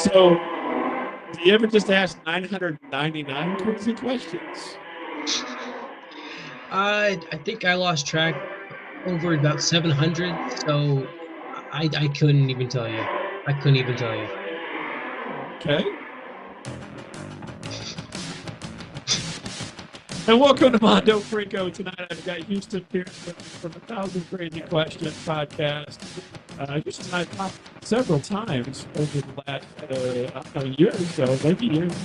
So, do you ever just ask 999 crazy questions? I think I lost track over about 700, so I couldn't even tell you. I couldn't even tell you. Okay. And welcome to Mondo Freako. Tonight I've got Houston here from a Thousand Crazy Questions podcast. Houston and I have talked several times over the last I don't know, year or so, maybe a year and a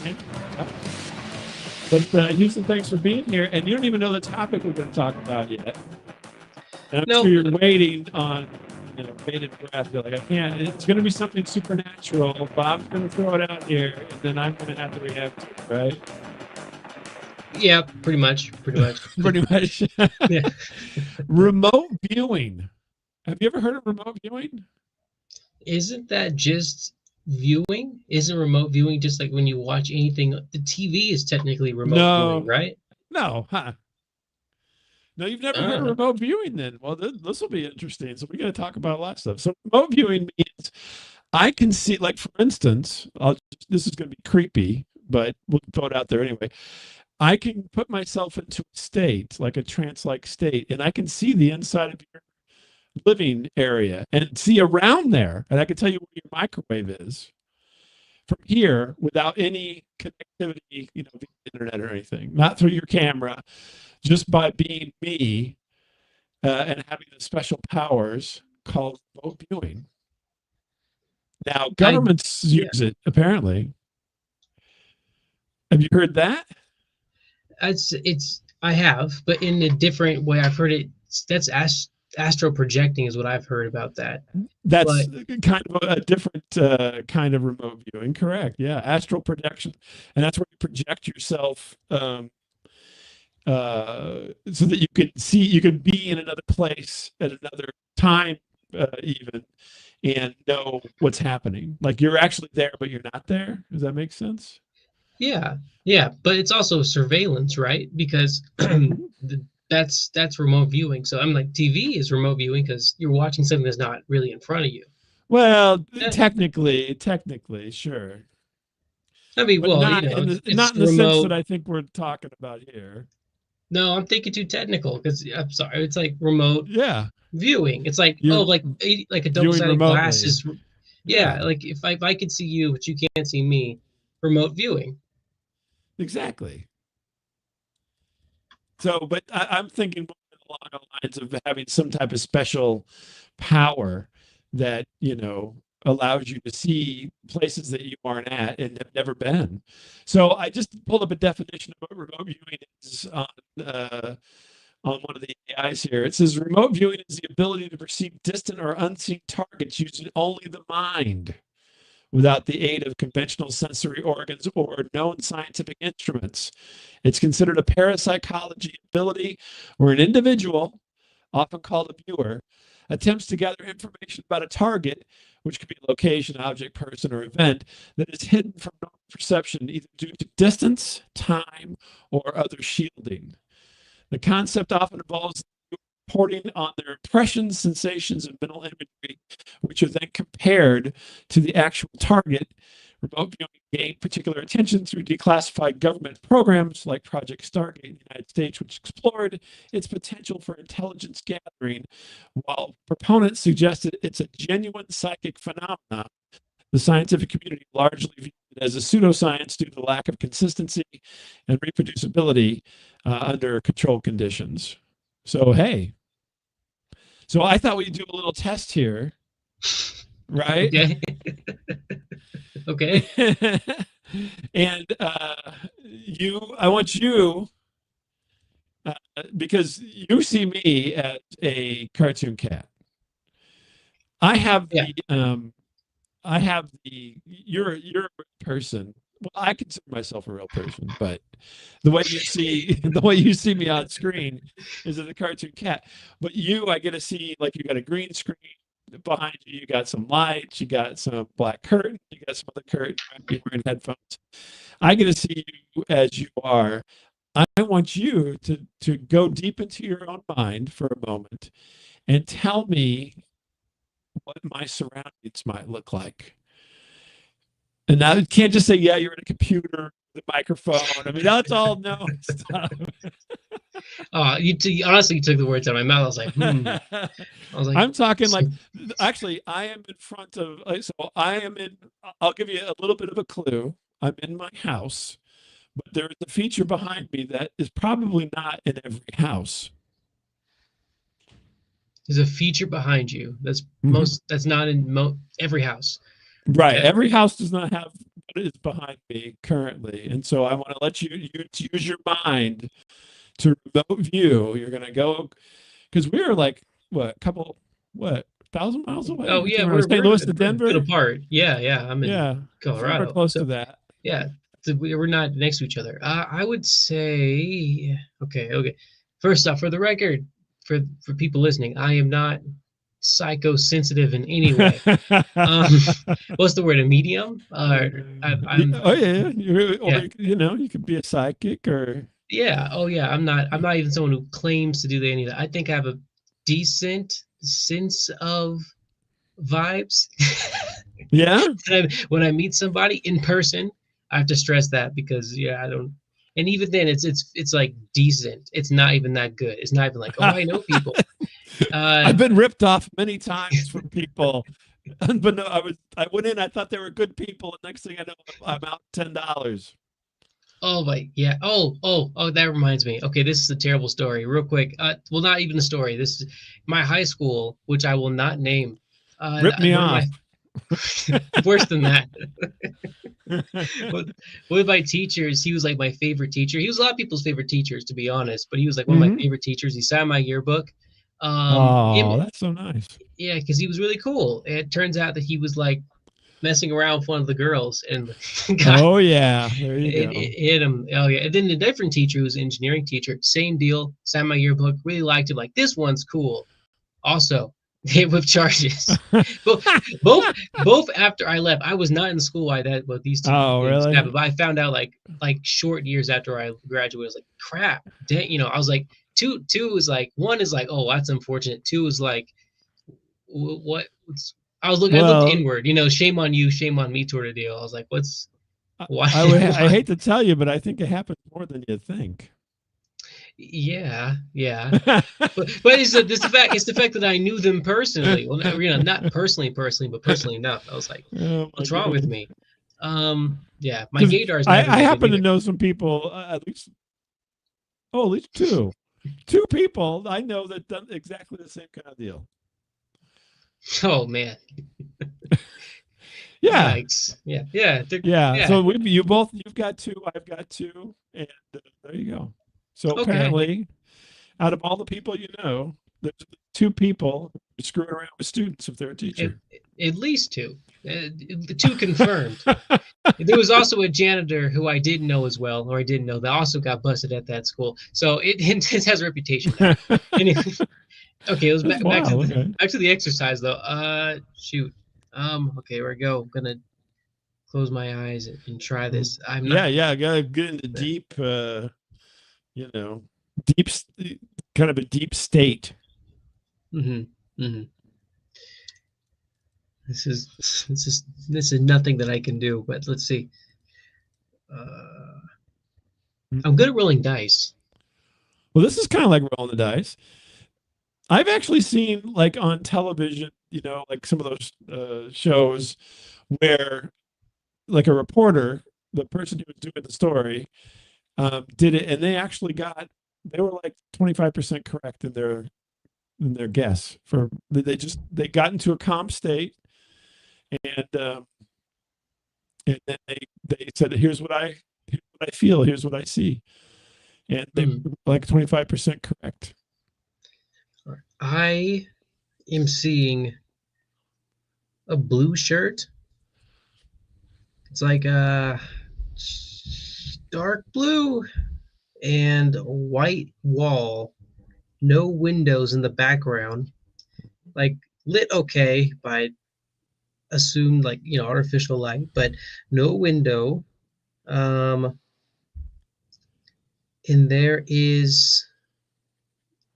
half. But Houston, thanks for being here. And you don't even know the topic we're going to talk about yet. And I'm sure No, you're waiting on, bated breath. You're like, I can't. It's going to be something supernatural. Bob's going to throw it out here, and then I'm going to have to react to it, right? yeah, pretty much, pretty much. Pretty much. Yeah. Remote viewing. Have you ever heard of remote viewing? Isn't that just viewing? Isn't remote viewing just like when you watch anything? The TV is technically remote viewing, No, right? no, huh? No, you've never heard of Uh, remote viewing then. Well, this will be interesting. So we got to talk about a lot of stuff. So remote viewing means I can see, like, for instance, this is going to be creepy, but we'll throw it out there anyway. I can put myself into a state, like a trance-like state, and I can see the inside of your living area and see around there. And I can tell you where your microwave is from here without any connectivity, via the internet or anything, not through your camera, just by being me and having the special powers called remote viewing. Now, I governments yeah, use it apparently. Have you heard that? it's I have, but in a different way. I've heard it. That's astral projecting is what I've heard about that. That's But kind of a different kind of remote viewing. Correct. Yeah. Astral projection. And that's where you project yourself so that you can be in another place at another time, even, and know what's happening. Like you're actually there, but you're not there. Does that make sense? yeah, yeah, but it's also surveillance, right? Because that's remote viewing. So I'm like, TV is remote viewing because you're watching something that's not really in front of you. Well, Eh, technically, sure, I mean, but well, not it's in the sense that remote. I think we're talking about here. No, I'm thinking too technical because I'm sorry. It's like remote Yeah, viewing. It's like, oh, you're like a viewing double-sided glass remotely. is, Yeah, yeah, like if I could see you but you can't see me, remote viewing. exactly. So, but I'm thinking more along the lines of having some type of special power that, allows you to see places that you aren't at and have never been. So I just pulled up a definition of what remote viewing is on one of the AIs here. It says remote viewing is the ability to perceive distant or unseen targets using only the mind without the aid of conventional sensory organs or known scientific instruments. It's considered a parapsychology ability where an individual, often called a viewer, attempts to gather information about a target, which could be a location, object, person, or event, that is hidden from normal perception either due to distance, time, or other shielding. The concept often involves reporting on their impressions, sensations, and mental imagery, which are then compared to the actual target. Remote viewing gained particular attention through declassified government programs like Project Stargate in the United States, which explored its potential for intelligence gathering, while proponents suggested it's a genuine psychic phenomenon. The scientific community largely viewed it as a pseudoscience due to the lack of consistency and reproducibility under controlled conditions. So, hey, so I thought we'd do a little test here, right? Okay, okay, And I want you, because you see me as a cartoon cat. I have yeah. you're a person. Well, I consider myself a real person, but the way you see the way you see me on screen is as a cartoon cat. But I get to see, like, you got a green screen behind you, you got some lights, you got some black curtain, you got some other curtain, you're wearing headphones. I get to see you as you are. I want you to go deep into your own mind for a moment and tell me what my surroundings might look like. And now you can't just say, yeah, you're in a computer, the microphone. I mean, that's all no stuff. Honestly, you took the words out of my mouth. I was like, hmm. I was like, I'm talking so, like, actually, I am in front of, so I am in, I'll give you a little bit of a clue. I'm in my house, but there's a feature behind me that is probably not in every house. there's a feature behind you Mhm. that's not in every house. Right. Okay. Every house does not have what is behind me currently. And so I want to let you to use your mind to remote view. You're going to go, because we're like, what, a couple, what, 1,000 miles away? Oh I yeah, think we're St. Louis to we're good Denver. apart. Yeah, yeah. I'm in Yeah. Somewhere Colorado, close to so that. yeah, so we're not next to each other. I would say, okay, okay. First off, for the record, for people listening, I am not psychosensitive in any way. Um, what's the word? A medium? I'm Oh yeah, or yeah, you could be a psychic or yeah. Oh yeah. I'm not even someone who claims to do any of that. I think I have a decent sense of vibes. yeah. When I meet somebody in person, I have to stress that because yeah, I don't. And even then, it's like decent. It's not even that good. It's not even like, oh, I know people. Uh, I've been ripped off many times from people, but no, I went in. I thought they were good people, and next thing I know, I'm out $10. oh my, yeah. Oh, that reminds me. Okay, this is a terrible story. Real quick. Well, not even a story. This is my high school, which I will not name. Rip me One of my off. worse than that. One one of my teachers, he was like my favorite teacher. He was a lot of people's favorite teachers, to be honest, but he was like one of my Hmm. favorite teachers. He signed my yearbook. Oh, that's so nice. Yeah, because he was really cool. It turns out that he was like messing around with one of the girls and got Oh yeah, there you it go. hit him. Oh yeah. And then the different teacher, who was an engineering teacher, same deal, signed my yearbook, really liked him. Like, this one's cool. Also, hit with charges. Both, both, both after I left. I was not in the school while that what these two Oh things really? happened, but I found out like short years after I graduated. I was like, crap. Dang, I was like, two is like, one is like, oh, that's unfortunate. Two is like, what? I looked Well, inward. Shame on you, shame on me, sort of deal. I was like, what's why? I Why? hate to tell you, but I think it happens more than you think. Yeah, yeah. But it's the fact that I knew them personally. Well, not personally, but personally enough. I was like, Oh my what's wrong with goodness. me? Yeah, my Because gaydar is not even I that good happen to neither. know some people, at least two people I know that done exactly the same kind of deal. Oh man, Yeah, yikes! Yeah, yeah, yeah. yeah. So you've got two, I've got two, and there you go. So Okay, apparently, out of all the people you know, there's two people screwing around with students if they're a at, teacher. at least two. Two confirmed. There was also a janitor who I didn't know as well, or I didn't know that also got busted at that school. So it has a reputation now. Anyway, okay, it was That's wild. Okay. back to the exercise though. Shoot. Okay, here we go. I'm gonna close my eyes and try this. I'm not. Yeah, yeah. Gotta get into deep, you know, deep, kind of a deep state. Mm-hmm, mm-hmm. This is nothing that I can do. But let's see. Uh, I'm good at rolling dice. Well, this is kind of like rolling the dice. I've actually seen like on television, like some of those shows where like a reporter, the person who was doing the story, did it, and they were like 25% correct in their guess for they got into a calm state and and then they said here's what I feel, here's what I see, and they Hmm. were like 25% correct. I am seeing a blue shirt. It's like a dark blue and a white wall, no windows in the background, like lit okay by assumed like artificial light, but no window. Um, and there is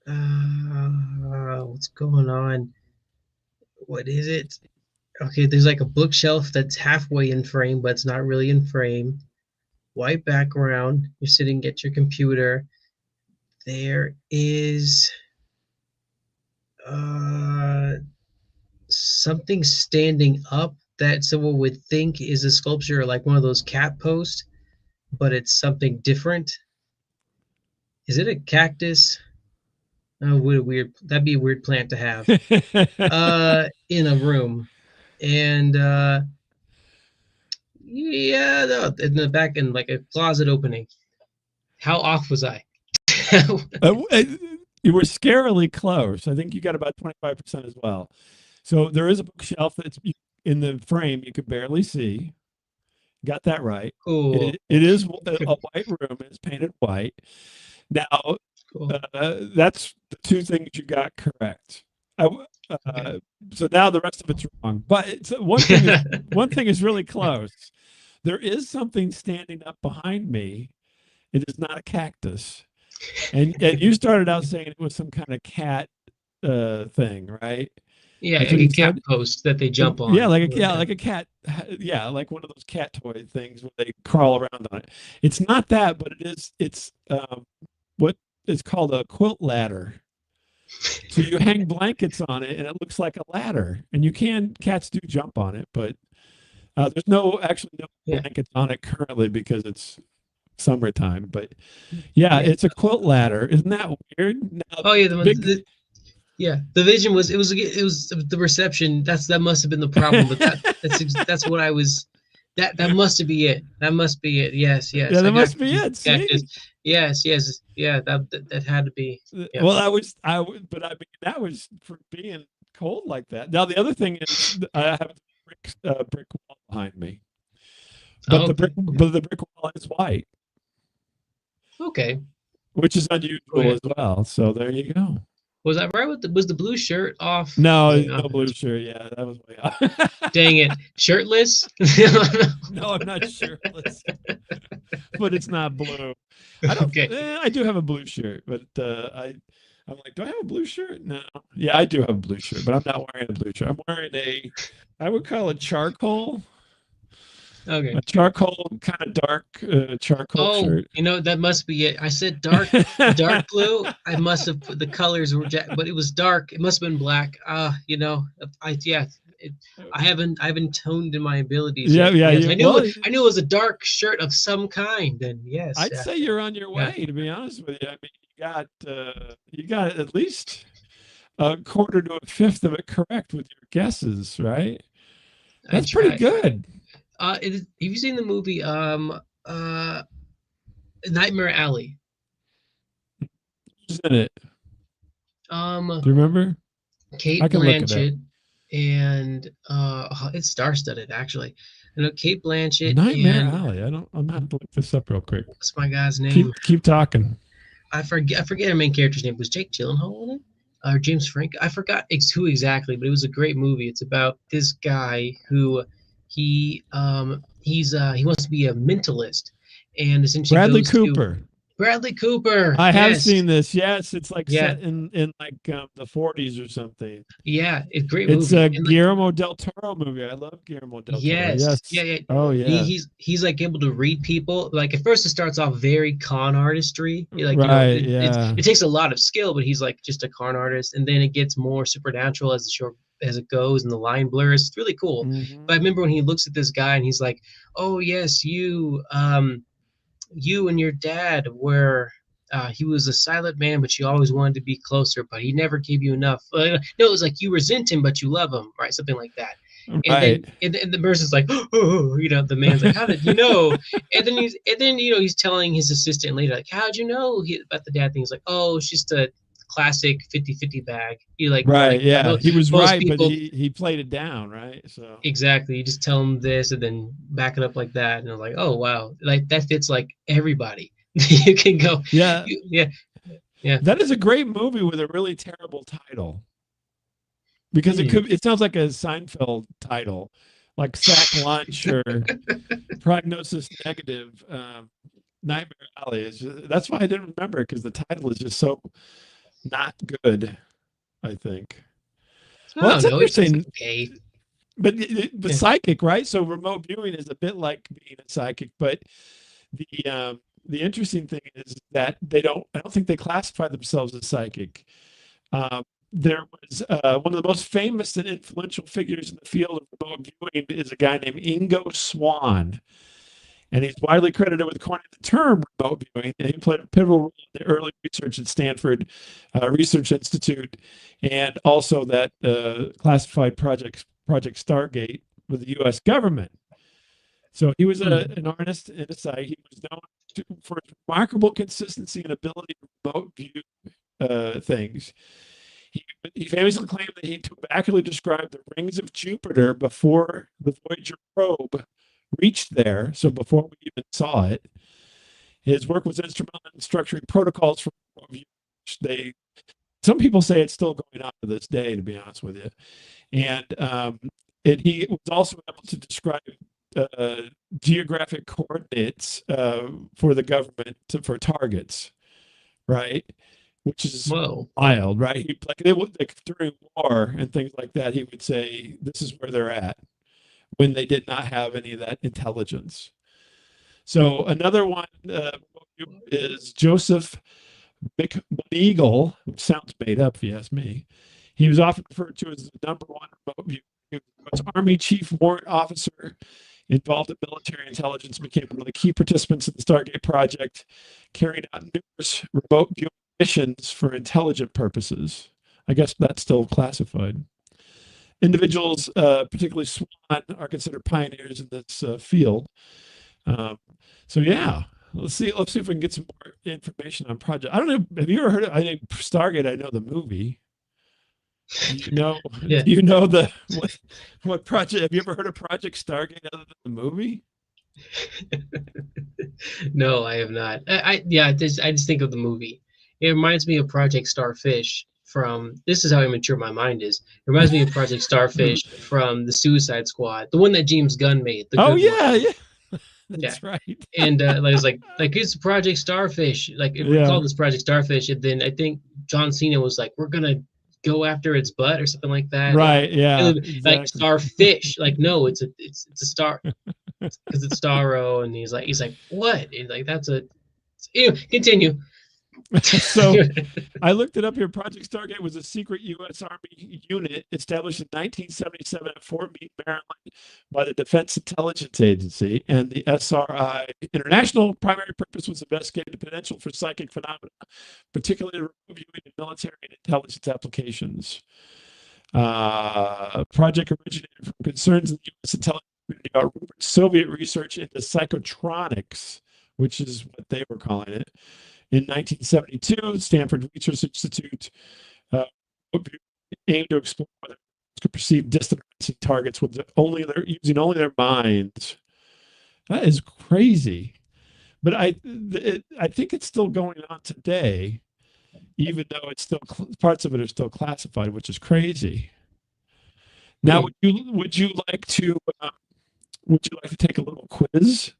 what's going on? What is it? Okay, there's like a bookshelf that's halfway in frame, but it's not really in frame. White background. You're sitting at your computer. There is uh something standing up that someone would think is a sculpture, like one of those cat posts, but it's something different. Is it a cactus? Oh, what a weird, that'd be a weird plant to have. In a room. And yeah, no, in the back, in like a closet opening. How off was I? Uh, you were scarily close. I think you got about 25% as well. So there is a bookshelf that's in the frame you could barely see. Got that right. Cool. It is a white room. It's painted white. Now, Cool. that's the two things you got correct. Okay. So now the rest of it's wrong. But one thing is really close. There is something standing up behind me. It is not a cactus. And you started out saying it was some kind of cat Yeah, thing, right? That's what a you cat said? post that they jump Yeah, on. like a cat. Yeah, like one of those cat toy things where they crawl around on it. It's not that, but it's what is called a quilt ladder. So you hang blankets on it and it looks like a ladder. And cats do jump on it, but there's actually no Yeah, blankets on it currently because it's summertime. But yeah, yeah. it's a quilt ladder. Isn't that weird? Now, Oh yeah, big. yeah. The vision was it was the reception. That must have been the problem. But that's what I was. That must be it. That must be it. Yes, Yeah, yes. I that got must be confused it. with cactus. See? Yes, yes, yeah. That had to be. Yeah. Well, but I mean, that was for being cold like that. Now, the other thing is, I have a brick wall behind me, Oh, okay. but the brick wall is white, Okay. which is unusual Okay. as well. So there you go. Was I right with was the blue shirt off? No, Okay. no blue shirt. Yeah, that was way off. Dang it. Shirtless? No, I'm not shirtless, but it's not blue. I don't. Okay. I do have a blue shirt, but I'm like, do I have a blue shirt? No. Yeah, I do have a blue shirt, but I'm not wearing a blue shirt. I'm wearing I would call it Okay. a charcoal kind of dark charcoal Oh, shirt. that must be it. I said dark blue. I must have put the colors were, but it was dark. It must have been black. Yeah. It, I haven't toned in my abilities Yeah, yet. yeah. Yes, Well, I knew it was a dark shirt of some kind. And yes, I'd say you're on your yeah. way. To be honest with you, I mean, you got at least a quarter to a fifth of it correct with your guesses, right? I That's pretty try. good, Have you seen the movie uh Nightmare Alley? isn't it? Um, Do you remember? I Kate can look it up. Blanchett and it's star-studded actually. Kate Blanchett Nightmare and Alley. I'm gonna have to look this up real quick. what's my guy's name? Keep talking. I forget her main character's name. Was Jake Gyllenhaal in it? Or James Franco? I forgot who exactly, but it was a great movie. It's about this guy who he wants to be a mentalist and essentially Bradley goes to Cooper. Bradley Cooper. I have Yes. seen this. Yes, it's like Yeah. set in like the 40s or something. Yeah. It's a great It's movie. a And like Guillermo del Toro movie. I love Guillermo del Toro. yes. Yeah, Yes. yeah. Oh yeah. He's like able to read people. Like at first it starts off very con artistry. Like, Right. Yeah. it takes a lot of skill, but he's like just a con artist. And then it gets more supernatural as the show as it goes and the line blurs. It's really cool. But I Hmm. remember when he looks at this guy and he's like, "Oh yes, you and your dad were he was a silent man, but you always wanted to be closer, but he never gave you enough." No, it was like you resent him, but you love him, right? Something like that. And Right. then and the person's like, "Oh," the man's like, "How did you know?" And then he's telling his assistant later, like, "How'd you know about the dad thing?" He's like, "Oh, it's just a classic 50-50 bag." You Right. Yeah. He was most right, but people he played it down. Right. So. exactly. You just tell them this and then back it up like that, and I'm like, "Oh wow, like that fits like everybody." You can go, Yeah. yeah, yeah. That is a great movie with a really terrible title because Hmm. it sounds like a Seinfeld title, like Sack Lunch or Prognosis Negative. Nightmare Alley that's why I didn't remember it because the title is just so not good, I think. I Well, don't that's know. It's interesting. okay. but Yeah. psychic, right? So remote viewing is a bit like being a psychic, but the interesting thing is that I don't think they classify themselves as psychic. There was one of the most famous and influential figures in the field of remote viewing is a guy named Ingo Swann, and he's widely credited with coining the term remote viewing. And he played a pivotal role in the early research at Stanford Research Institute, and also that classified Project Stargate with the U.S. government. So he was Hmm. an artist and a site. He was known for his remarkable consistency and ability to remote view things. He, he famously claimed that he accurately described the rings of Jupiter before the Voyager probe reached there. So before we even saw it, his work was instrumental in structuring protocols for remote view. They Some people say it's still going on to this day, to be honest with you. And he was also able to describe uh, geographic coordinates for the government for targets, right? Which is Whoa. wild, right? Like they would like during war and things like that. He would say, "This is where they're at," when they did not have any of that intelligence. So another one is Joseph McMoneagle, which sounds made up if you ask me. He was often referred to as the number one remote view. He was Army Chief Warrant Officer involved in military intelligence, became one of the key participants in the Stargate project, carried out numerous remote viewing missions for intelligent purposes. I guess that's still classified. Individuals, particularly Swan, are considered pioneers in this field. Um, so yeah, let's see. Let's see if we can get some more information on project. I don't know. Have you ever heard of? I think Stargate. I know the movie. Do you know? Yeah. Do you know the what project? Have you ever heard of Project Stargate other than the movie? No, I have not. Yeah, I just think of the movie. It reminds me of Project Starfish from, this is how immature my mind is. It reminds me of Project Hmm. Starfish from the Suicide Squad, the one that James Gunn made, the Oh good one. yeah, yeah, Yeah. that's right. And like, it's like it's Project Starfish. Like we Yeah, called this Project Starfish, and then I think John Cena was like, "We're gonna go after its butt" or something like that. right. Yeah, Like exactly. starfish. Like no, it's a star because it's Starro, and he's like, "What?" And like that's a anyway, continue. So I looked it up here. Project Stargate was a secret U.S. Army unit established in 1977 at Fort Meade, Maryland, by the Defense Intelligence Agency and the SRI. International primary purpose was investigating the potential for psychic phenomena, particularly reviewing in military and intelligence applications. Project originated from concerns in the U.S. intelligence community about Soviet research into psychotronics, which is what they were calling it. In 1972, Stanford Research Institute uh, aimed to explore whether could perceive distant targets with using only their minds. That is crazy. But I think it's still going on today, even though it's still parts of it are still classified, which is crazy. Now, Hmm. would you like to take a little quiz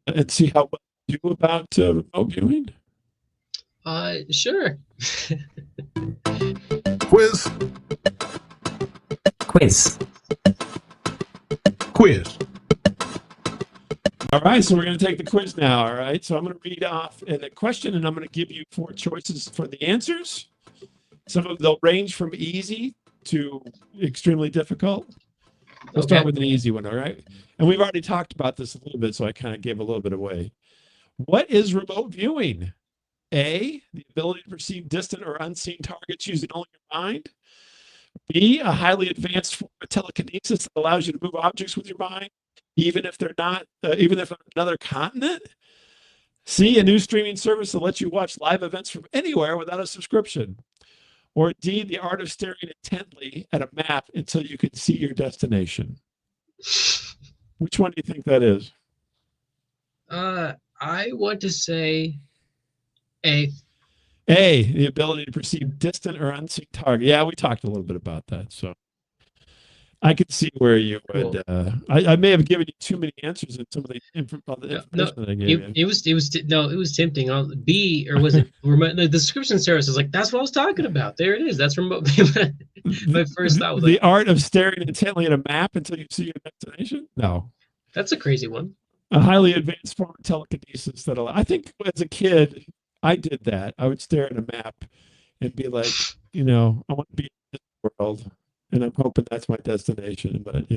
and see how well you do about remote viewing? Sure. Quiz. Quiz. Quiz. All right, so we're going to take the quiz now. All right, so I'm going to read off a question, and I'm going to give you four choices for the answers. Some of they'll range from easy to extremely difficult. We'll start Okay. with an easy one. All right, and we've already talked about this a little bit, so I kind of gave a little bit away. What is remote viewing? A, the ability to perceive distant or unseen targets using only your mind. B, a highly advanced form of telekinesis that allows you to move objects with your mind, even if on another continent. C, a new streaming service that lets you watch live events from anywhere without a subscription. Or D, the art of staring intently at a map until you can see your destination. Which one do you think that is? I want to say A. A, the ability to perceive distant or unseen target. Yeah, we talked a little bit about that. So Yeah. I could see where you Cool. would. I may have given you too many answers in some of the, all the No, no, information that I gave you. no, it was tempting. B, or was it remote? No, the description service is like, that's what I was talking about. There it is. That's remote. The, My first thought was like, the art of staring intently at a map until you see your destination. No, that's a crazy one. a highly advanced form of telekinesis that I think as a kid I did that. I would stare at a map and be like, I want to be in this world, and I'm hoping that's my destination. But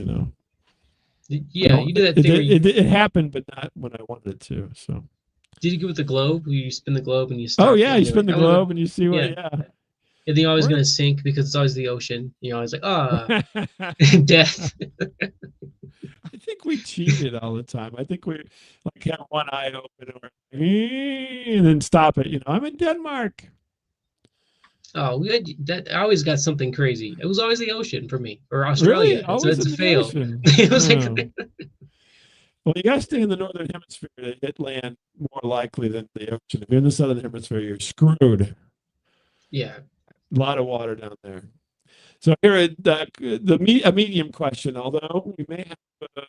Yeah, you did that thing where it happened, but not when I wanted it to. So. did you go with the globe? You spin the globe and you Oh stop it yeah, and you you're spin like, the I want to, globe and you see what. yeah. Yeah, And then you're always we're. going to sink because it's always the ocean. You're always like, I death. think we cheated all the time. I think we like have one eye open and then stop it. I'm in Denmark. Oh, we had that. I always got something crazy. It was always the ocean for me, or Really? Australia. Always It's in a the fail. ocean. It was like, Oh. Well, you got to stay in the northern hemisphere to hit land more likely than the ocean. If you're in the southern hemisphere, you're screwed. yeah. A lot of water down there. So here, a medium question, although we may have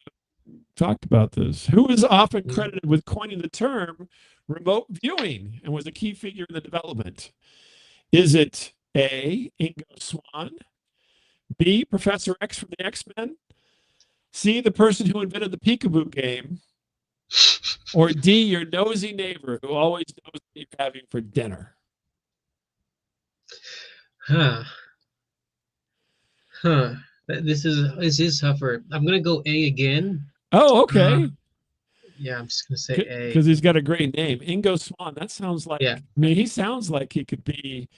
talked about this. Who is often credited with coining the term remote viewing and was a key figure in the development? Is it A, Ingo Swann, B, Professor X from the X-Men, C, the person who invented the peekaboo game, or D, your nosy neighbor who always knows what you're having for dinner? Huh. Huh. This is tougher. I'm gonna go A again. Oh, Uh, okay. yeah, I'm just gonna say A. Because he's got a great name. Ingo Swann. That sounds like, Yeah. I mean, he sounds like he could be,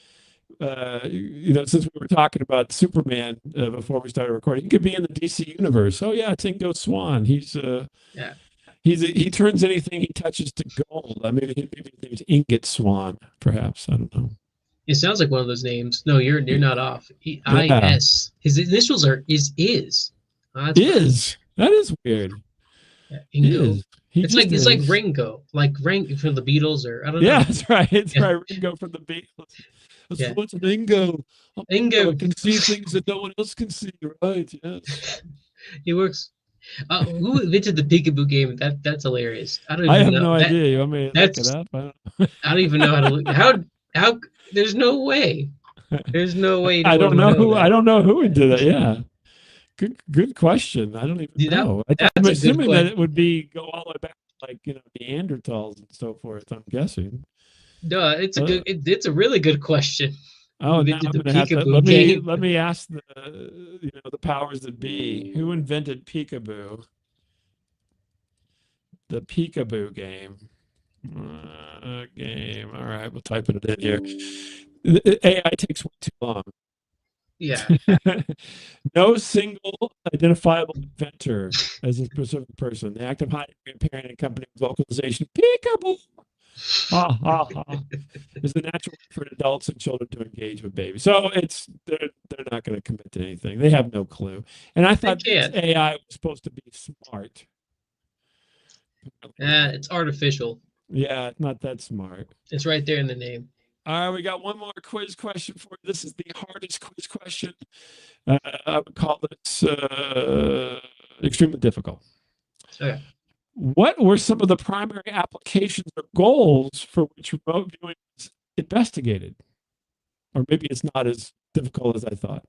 since we were talking about Superman before we started recording, he could be in the DC universe. Oh, yeah, it's Ingo Swann. Yeah. He turns anything he touches to gold. Maybe his name's Ingot Swan, perhaps. I don't know. It sounds like one of those names. No, you're not off. Yeah. IS. His initials are is. That's Is. That is weird. yeah, Ingo. Is. He It's just like is. Ringo, like Ring from the Beatles, or I don't Yeah, know. that's right. It's Yeah, right. Ringo from the Beatles. That's yeah. what's an Ingo. Oh, I Ingo. can see things that no one else can see. Right. Yes. He works. Who invented the peekaboo game? That's hilarious. I don't I even have know no that. idea. You want me to look it That's up? I don't even know how to look. How? There's no way. There's no way I anyone don't would know know who. I that. don't know who did it. Yeah. Good question. I don't even Dude, know. I'm that's a good assuming that question. it would be go all the way back like Neanderthals and so forth. I'm guessing. Duh, it's a Uh, good. It's a really good question. Who oh, now invented I'm the gonna have to peekaboo game? let me ask the powers that be. Who invented peekaboo? The peekaboo game. Game. All right, we'll type it in here. The AI takes way too long. Yeah. No single identifiable inventor as a specific person. The act of hiding, repairing, and accompanying vocalization, peekaboo, ha ha ha, is the natural way for adults and children to engage with babies. So they're not going to commit to anything. They have no clue. And I They thought this can't. AI was supposed to be smart. It's artificial. Yeah, it's not that smart. It's right there in the name. All right, we got one more quiz question for you. This is the hardest quiz question. I would call this extremely difficult. Okay. What were some of the primary applications or goals for which remote viewing was investigated? Or maybe it's not as difficult as I thought.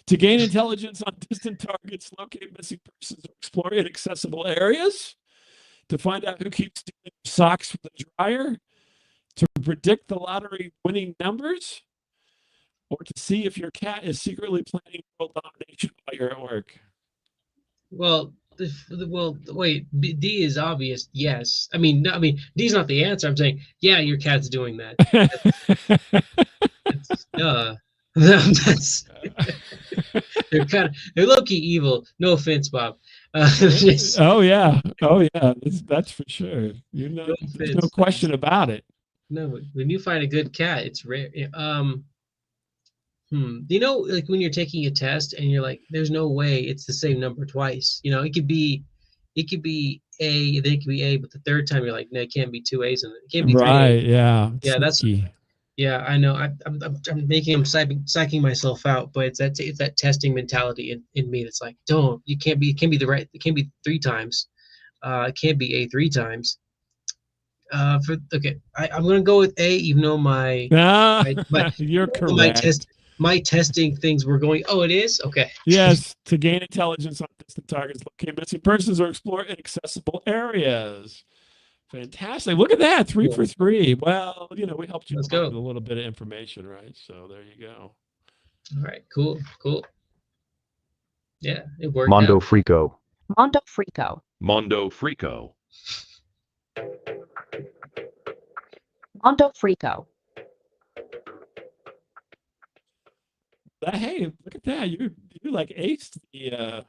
To gain intelligence on distant targets, locate missing persons, or explore inaccessible areas. To find out who keeps stealing socks from the dryer. To predict the lottery winning numbers, or to see if your cat is secretly planning world domination while you're at work. Well, wait. D is obvious. Yes. I mean, no, I mean, D's not the answer. I'm saying, yeah, your cat's doing that. That's that's they're low key evil. No offense, Bob. Oh yeah, that's for sure. No There's no offense. question about it. No, when you find a good cat, it's rare. Like when you're taking a test and you're like, there's no way it's the same number twice. It could be A, then it could be A, but the third time you're like, no, it can't be two A's and it can't be three A's. Right? Yeah, Yeah, sneaky. Yeah, I know. I'm making I'm psyching myself out, but it's that testing mentality in me that's like, don't you can't be it can't be the right it can't be three times. It can't be A three times. For okay, I'm gonna go with A, even though Ah, my you're my test correct. my testing things were going. Oh, it is okay. Yes, to gain intelligence on distant targets, locate missing persons, or explore inaccessible areas. Fantastic. Look at that. Three Cool. for three. Well, we helped you Let's along go. with a little bit of information, right? So there you go. All right. Cool. Cool. Yeah, it worked Mondo out. Freako. Mondo Freako. Mondo Freako. Mondo Freako. Hey, look at that. You like aced the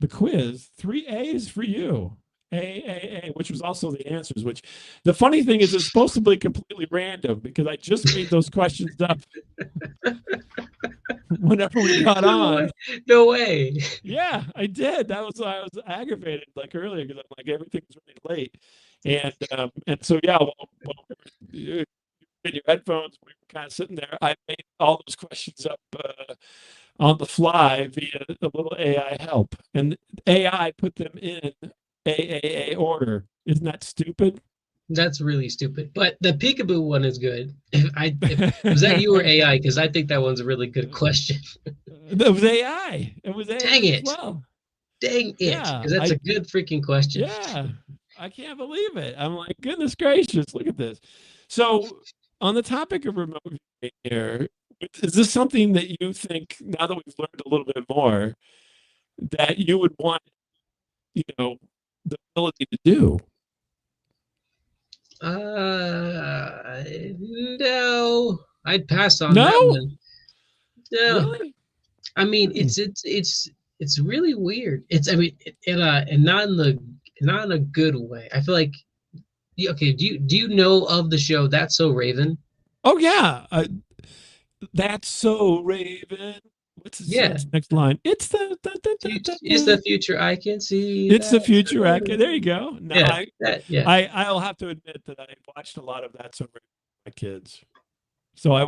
quiz. Three A's for you. A, which was also the answers, which the funny thing is it's supposed to be completely random because I just made those questions up whenever we got No on. way. No way. Yeah, I did. That was why I was aggravated like earlier because I'm like everything was really late. And so yeah, well you in your headphones, we were kind of sitting there. I made all those questions up on the fly via a little AI help, and AI put them in AAA order. Isn't that stupid? That's really stupid. But the peekaboo one is good. Was that you or AI? Because I think that one's a really good question. It was AI. It was AI Dang as it. well. Dang it. Yeah, Because that's a good freaking question. yeah, I can't believe it. I'm like, goodness gracious, look at this. So, on the topic of remote viewing here, is this something that you think now that we've learned a little bit more that you would want, the ability to do? No. I'd pass on that No, one. No. really? I mean, Hmm. it's really weird. It's I mean, and not in a good way. I feel like okay, do you know of the show That's So Raven? Oh yeah, that's so Raven. What's Yeah. its next line? It's Is the future I can see it's the that. future. There you go. No, Yeah, that yeah. I'll have to admit that I watched a lot of that so Raven with my kids. So Yeah. I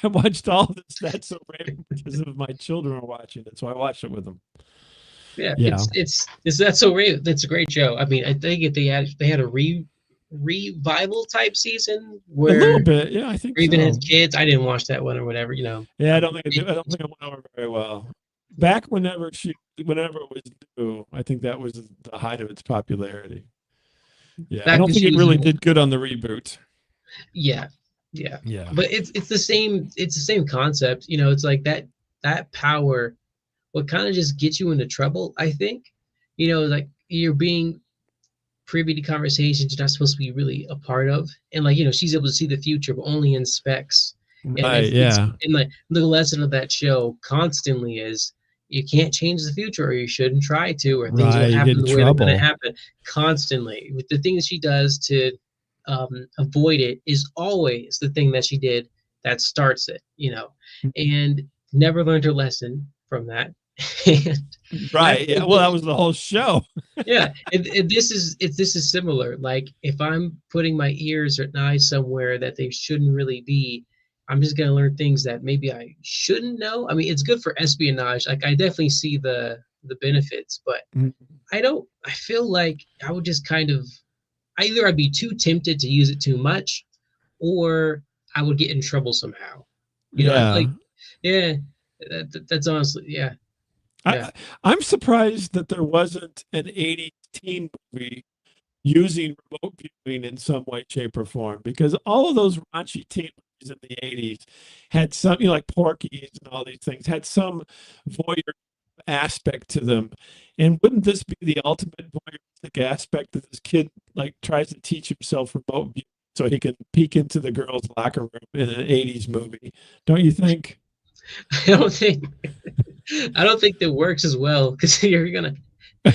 watched all this That's So Raven because of my children were watching it. So I watched it with them. Yeah, Yeah, it's That's So Raven. That's a great show. I mean, I think if they had a revival type season a little where bit. Yeah, I think Raven has so. kids. I didn't watch that one or whatever, Yeah, I don't think it went over very well. Back whenever it was new, I think that was the height of its popularity. Yeah, I back don't when think she it was really did good on the reboot. yeah, yeah. Yeah. But it's the same concept. It's like that power what kind of just gets you into trouble, I think. Like you're being privy to conversations you're not supposed to be really a part of. And like, she's able to see the future, but only in specs. And Right. it's Yeah. and like the lesson of that show constantly is you can't change the future or you shouldn't try to, or things Right. will You get happen in the way they're gonna trouble. happen constantly. With the things she does to avoid it is always the thing that she did that starts it, and never learned her lesson from that. And I Right. feel Yeah. like Well, that was the whole show. yeah, this is similar. Like if I'm putting my ears or eyes somewhere that they shouldn't really be, I'm just gonna learn things that maybe I shouldn't know. I mean, it's good for espionage. Like I definitely see the benefits, but I don't. I feel like I would just kind of either I'd be too tempted to use it too much, or I would get in trouble somehow. I feel Yeah. like yeah, that's honestly yeah, yeah. I I'm surprised that there wasn't an 80s teen movie using remote viewing in some way, shape, or form because all of those raunchy teen movies in the 80s had some, like Porky's and all these things had some voyeur aspect to them. And wouldn't this be the ultimate voyeuristic aspect that this kid like tries to teach himself remote view so he can peek into the girls' locker room in an 80s movie? Don't you think? I don't think I don't think that works as well because you're gonna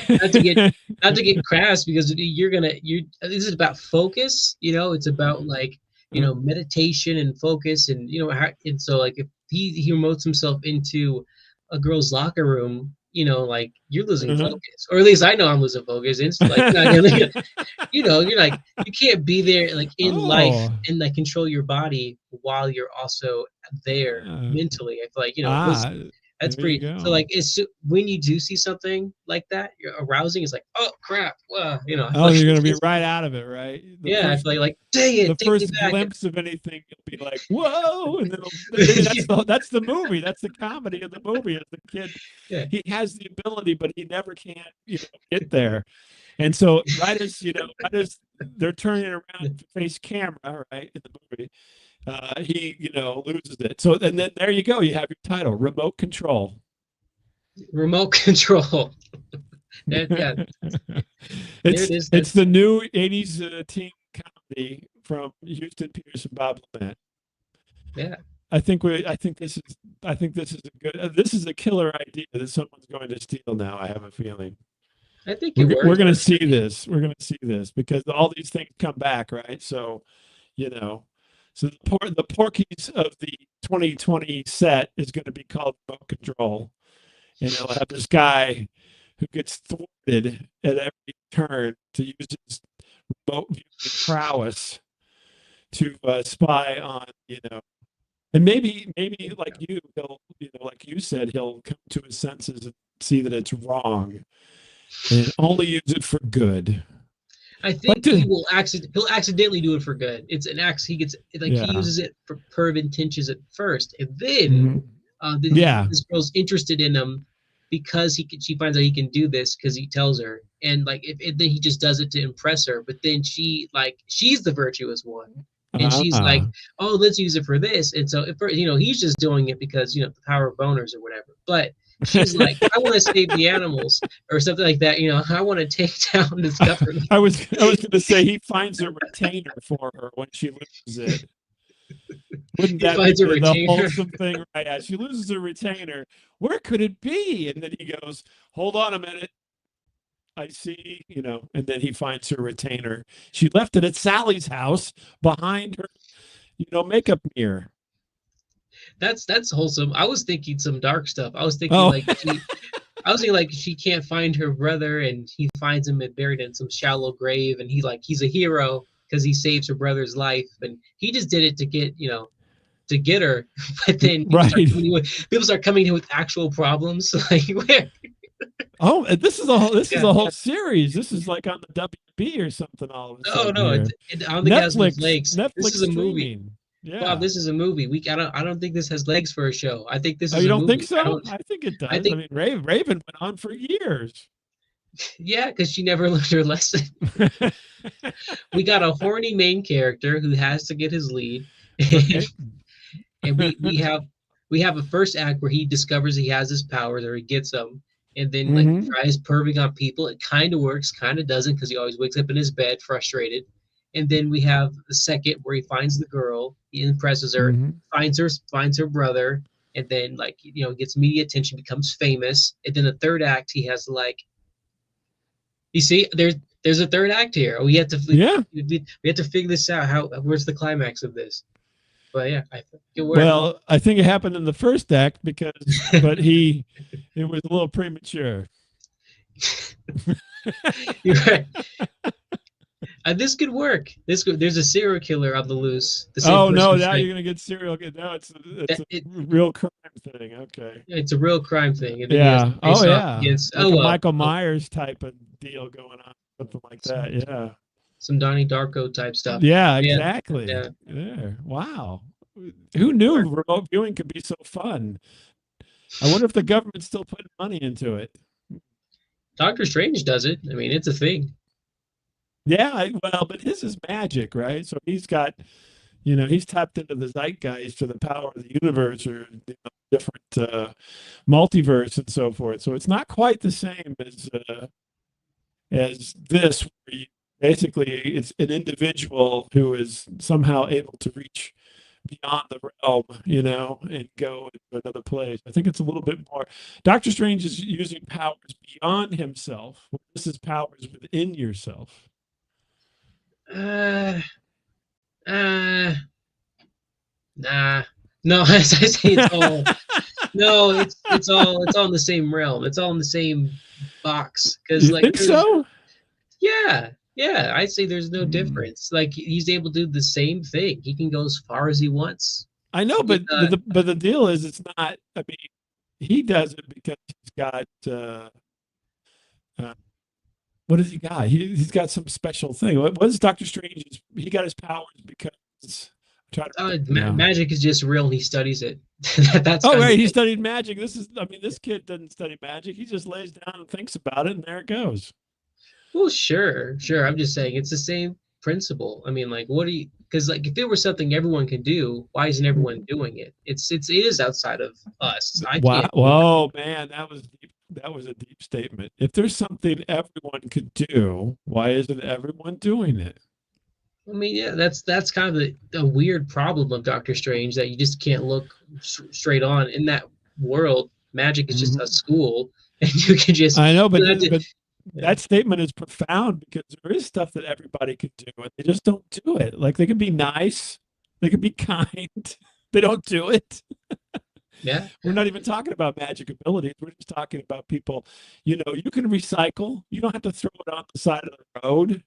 not to get not to get crass because you're this is about focus. It's about like meditation and focus and and so like if he remotes himself into a girl's locker room, like you're losing Uh-huh. focus, or at least I know I'm losing focus. It's like you're like you can't be there like in life Oh. and like control your body while you're also there Uh, mentally. I feel like those ah, that's there you pretty. So like go. it's when you do see something like that, you're arousing. It's like oh crap, wow, I feel Oh, like you're gonna be right out of it, right? yeah, I feel like dang The it, take me first back. glimpse of anything, you'll be like, "Whoa!" And then yeah, that's the movie. That's the comedy of the movie. As the kid, yeah, he has the ability, but he never can, get there. And so, right as they're turning around to face camera, right in the movie, he, loses it. So, and then there you go. You have your title, Remote Control. remote control. Yeah, there it is. It's the new '80s teen comedy from Houston Pierce and Bob Lament. Yeah, I think this is this is a killer idea that someone's going to steal now. I have a feeling I think it we're works. going to see this. We're going to see this because all these things come back, right? So, you know, so the Porky's of the 2020 set is going to be called Remote Control, and it'll have this guy who gets thwarted at every turn to use his remote viewing prowess to spy on, and maybe like he'll, like you said, he'll come to his senses and see that it's wrong and only use it for good. I But think he'll accidentally do it for good. It's an act he gets like he yeah, uses it for perv intentions at first, and then mhm. then Yeah, this girl's interested in him because she finds out he can do this because he tells her, and like then he just does it to impress her. But then she's the virtuous one, and she's like, ah, oh, let's use it for this. And so if he's just doing it because the power of boners or whatever. But she's like, I want to save the animals or something like that. I want to take down this government. I was going to say he finds a retainer for her when she loses it. Wouldn't He that be finds a the retainer. wholesome thing? Right? Yeah, she loses a retainer. Where could it be? And then he goes, "Hold on a minute. I see." And then he finds her retainer. She left it at Sally's house behind her, makeup mirror. That's wholesome. I was thinking some dark stuff. Oh, I was thinking like she can't find her brother and he finds him buried in some shallow grave and he's a hero because he saves her brother's life and he just did it to get her. But then right. people start coming in with actual problems. Like where Oh, and this is yeah. a whole series. This is like on the WB or something all of a No, sudden no, here. I don't think it has much legs. This Netflix is a movie. streaming. Bob, Yeah. this is a movie. I don't think this has legs for a show. I think this Oh, is you a don't think movie. so? I think it I does. I think mean, Raven went on for years. yeah, because she never learned her lesson. We got a horny main character who has to get his lead. Right. And we have a first act where he discovers he has his powers or he gets them and then like Hmm. tries perving on people. It kind of works, kind of doesn't because he always wakes up in his bed frustrated. And then we have the second where he finds the girl, he impresses her, Hmm. finds her brother, and then like gets media attention, becomes famous. And then the third act he has like you see there's a third act here. We have to Yeah. we have to figure this out. Where's the climax of this? But yeah, I think it worked. Well, I think it happened in the first act but it was a little premature. You're right. This could work. There's a serial killer on the loose. The same Oh person no, who's now like, you're gonna get serial. Now it's that a real crime thing. Okay. it's a real crime thing, and then he has to Yeah. Oh face off yeah. against Like a Michael Myers type of deal going on, something like that. Yeah. some Donnie Darko type stuff. Yeah, Yeah, exactly. yeah. Yeah. Wow. Who knew remote viewing could be so fun? I wonder if the government's still putting money into it. Doctor Strange does it. I mean, it's a thing. Yeah, well, but his is magic, right? So he's got, he's tapped into the zeitgeist or the power of the universe or different multiverse and so forth. So it's not quite the same as this, where basically it's an individual who is somehow able to reach beyond the realm, and go into another place. I think it's a little bit more. Doctor Strange is using powers beyond himself. This is powers within yourself. Uh, uh, nah. No, as I say, it's all. No, it's all in the same realm. It's all in the same box. Because You like think so? yeah, I'd say there's no Hmm. difference. Like he's able to do the same thing. He can go as far as he wants. I know, He, but the deal is, it's not. I mean, he does it because he's got uh, what has he got? He's got some special thing. What is Doctor Strange? He got his powers because I'm trying to remember now. magic is just real, and he studies it. That's Oh, kind of right, he it. studied magic. I mean, this kid doesn't study magic. He just lays down and thinks about it, and there it goes. Well, sure. I'm just saying it's the same principle. I mean, like, what do you? Because like, if it were something everyone can do, why isn't everyone doing it? It is outside of us. I Wow. can't do it. Whoa, man, that was deep. That was a deep statement. If there's something everyone could do, why isn't everyone doing it? I mean, yeah, that's kind of the weird problem of Doctor Strange that you just can't look straight on in that world. Magic is just a Mhm. school, and you can just I know, you have to. but Yeah, that statement is profound because there is stuff that everybody could do, and they just don't do it. Like they can be nice, they can be kind, they don't do it. yeah, We're not even talking about magic abilities. We're just talking about people. You can recycle. You don't have to throw it on the side of the road.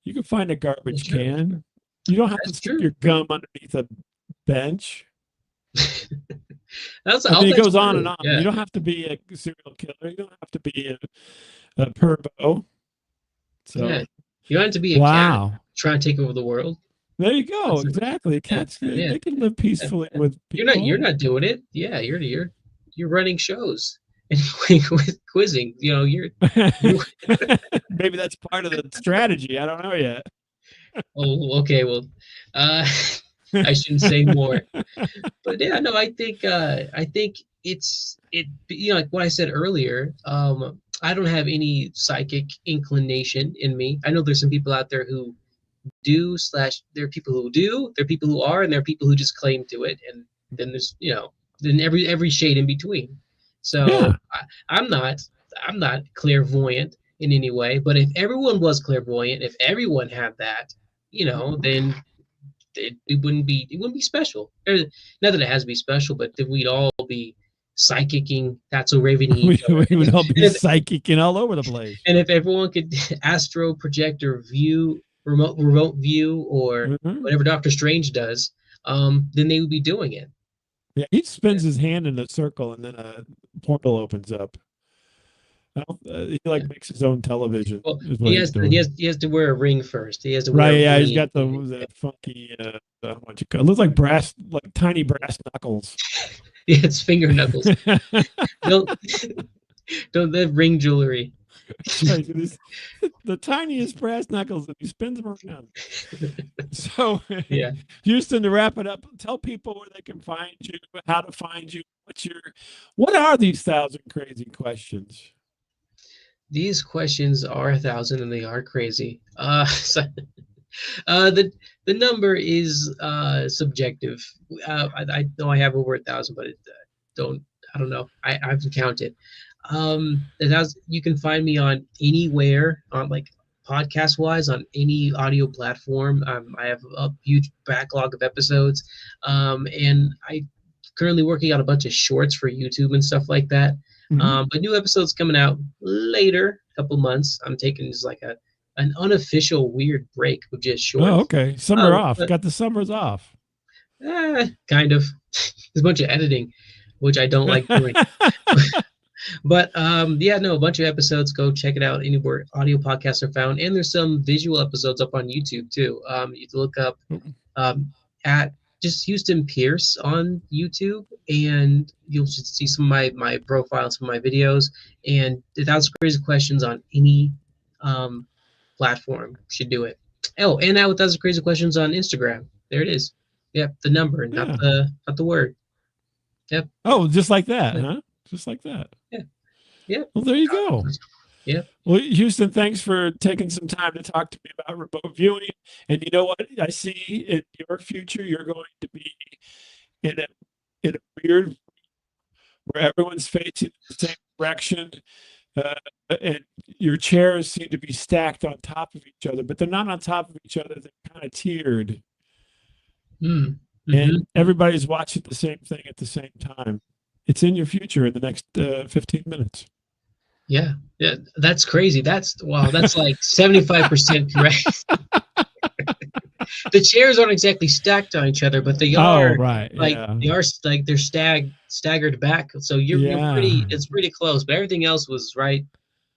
You can find a that's garbage true. can. You don't have to That's stick true. your gum underneath a bench. That's I all. mean, it That's goes on and true. on. Yeah, You don't have to be a serial killer. You don't have to be a pervo. yeah. So, You don't have to be a cat wow. trying to take over the world. There you go. That's Exactly. yeah, Cats, they, yeah. they can live Yeah, peacefully yeah. with You're people. not doing it. Yeah, you're running shows and quizzing. You Maybe that's part of the strategy. I don't know yet. oh, okay. Well, uh, I shouldn't say more. But yeah, no, I think like what I said earlier. I don't have any psychic inclination in me. I know there's some people out there who do slash there are people who do, there are people who are, and there are people who just claim to it, and then there's then every shade in between. Yeah. So I'm not clairvoyant in any way, but if everyone was clairvoyant, if everyone had that, then it wouldn't be special. Not that it has to be special, but then we'd all be psychicking, that's so ravening we, each other. we would all be And if psychic and all over the place. and if everyone could astro project or view remote view or Mhm. whatever Doctor Strange does, then they would be doing it. Yeah, he Yeah, spins his hand in a circle and then a portal opens up. He yeah. like makes his own television, Well, is he what he's has to, he doing. has he has to wear a ring first. He has to wear Right? a Yeah, he's ring. got the funky what you call it, looks like brass, like tiny brass knuckles. Yeah, it's finger knuckles. Don't don't have ring jewelry. Right, so the tiniest brass knuckles, and he spins them around. So, Yeah. Houston, to wrap it up, tell people where they can find you, how to find you. What are these thousand crazy questions? These questions are 1,000 and they are crazy. The number is subjective. I know I have over 1,000, but don't I don't know. I haven't counted. You can find me on anywhere on like podcast wise on any audio platform. I have a huge backlog of episodes, and I currently working on a bunch of shorts for YouTube and stuff like that. Mhm. But new episodes coming out later, a couple months. I'm taking just like an unofficial weird break with just Oh, shorts. okay. Summer off. But Got the summers off. kind of. There's a bunch of editing, which I don't like doing. But yeah, no, a bunch of episodes. Go check it out anywhere audio podcasts are found, and there's some visual episodes up on YouTube too. You can look up um, at just Houston Pierce on YouTube, and you'll just see some of my profile, some of my videos, and the thousand crazy questions on any um, platform should do it. Oh, and now with thousand crazy questions on Instagram. There it is. Yep, the number, not Yeah. the word. Yep. Oh, just like that, Yeah. huh? Just like that. Yeah. Yep. Well, there you go. Yep. Well, Houston, thanks for taking some time to talk to me about remote viewing. And you know what? I see in your future, you're going to be in a weird where everyone's facing the same direction, uh, and your chairs seem to be stacked on top of each other, but they're not on top of each other. They're kind of tiered, Mm. and Hmm. everybody's watching the same thing at the same time. It's in your future in the next 15 minutes. Yeah, yeah, that's crazy. That's like 75% correct. The chairs aren't exactly stacked on each other, but they Oh, are right. like Yeah. they're staggered back. So you're Yeah. it's pretty close, but everything else was right.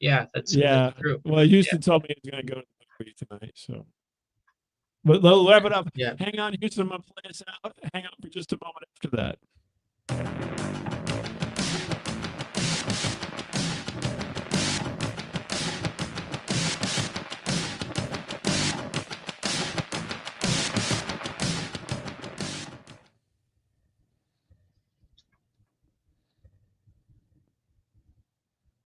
Yeah, that's Yeah. true. Well, Houston told me he was going to go to the movie tonight. So, but we'll wrap it up. Yeah. Hang on, Houston. I'm going to play us out. Hang on for just a moment after that.